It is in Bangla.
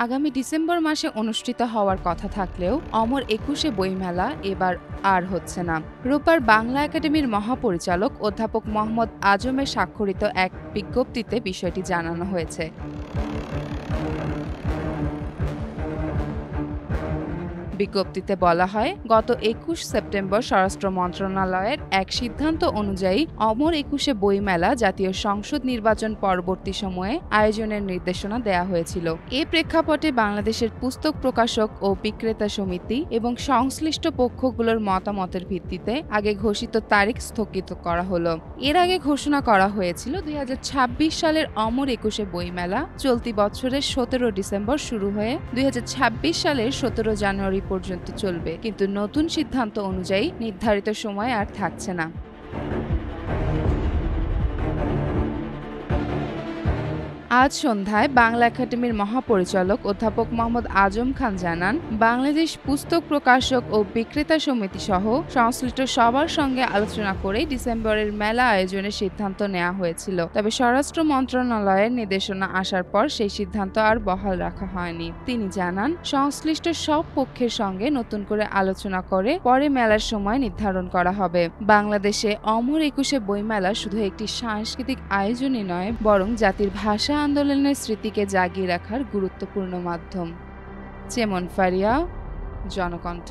আগামী ডিসেম্বর মাসে অনুষ্ঠিত হওয়ার কথা থাকলেও অমর একুশে বইমেলা এবার আর হচ্ছে না। রোববার বাংলা একাডেমির মহাপরিচালক অধ্যাপক মোহাম্মদ আজমের স্বাক্ষরিত এক বিজ্ঞপ্তিতে বিষয়টি জানানো হয়েছে। বিজ্ঞপ্তিতে বলা হয়, গত ২১ সেপ্টেম্বর স্বরাষ্ট্র মন্ত্রণালয়ের এক সিদ্ধান্ত অনুযায়ী অমর একুশে বইমেলা জাতীয় সংসদ নির্বাচন পরবর্তী সময়ে আয়োজনের নির্দেশনা দেয়া হয়েছিল। এ প্রেক্ষাপটে বাংলাদেশের পুস্তক প্রকাশক ও বিক্রেতা সমিতি এবং সংশ্লিষ্ট পক্ষগুলোর মতামতের ভিত্তিতে আগে ঘোষিত তারিখ স্থগিত করা হলো। এর আগে ঘোষণা করা হয়েছিল ২০২৬ সালের অমর একুশে বইমেলা চলতি বছরের ১৭ ডিসেম্বর শুরু হয়ে ২০২৬ সালের ১৭ জানুয়ারি পর্যন্ত চলবে, কিন্তু নতুন সিদ্ধান্ত অনুযায়ী নির্ধারিত সময় আর থাকছে না। আজ সন্ধ্যায় বাংলা একাডেমির মহাপরিচালক অধ্যাপক মোহাম্মদ আজম খান জানান, বাংলাদেশ পুস্তক প্রকাশক ও বিক্রেতা সমিতি সহ সংশ্লিষ্ট সবার সঙ্গে আলোচনা করে ডিসেম্বরের মেলা আয়োজনের সিদ্ধান্ত নেওয়া হয়েছিল। তবে স্বরাষ্ট্র মন্ত্রণালয়ের নির্দেশনা আসার পর সেই সিদ্ধান্ত আর বহাল রাখা হয়নি। তিনি জানান, সংশ্লিষ্ট সব পক্ষের সঙ্গে নতুন করে আলোচনা করে পরে মেলার সময় নির্ধারণ করা হবে। বাংলাদেশে অমর একুশে বইমেলা শুধু একটি সাংস্কৃতিক আয়োজনই নয়, বরং জাতির ভাষা আন্দোলনের স্মৃতিকে জাগিয়ে রাখার গুরুত্বপূর্ণ মাধ্যম। চেমন ফারিয়া, জনকণ্ঠ।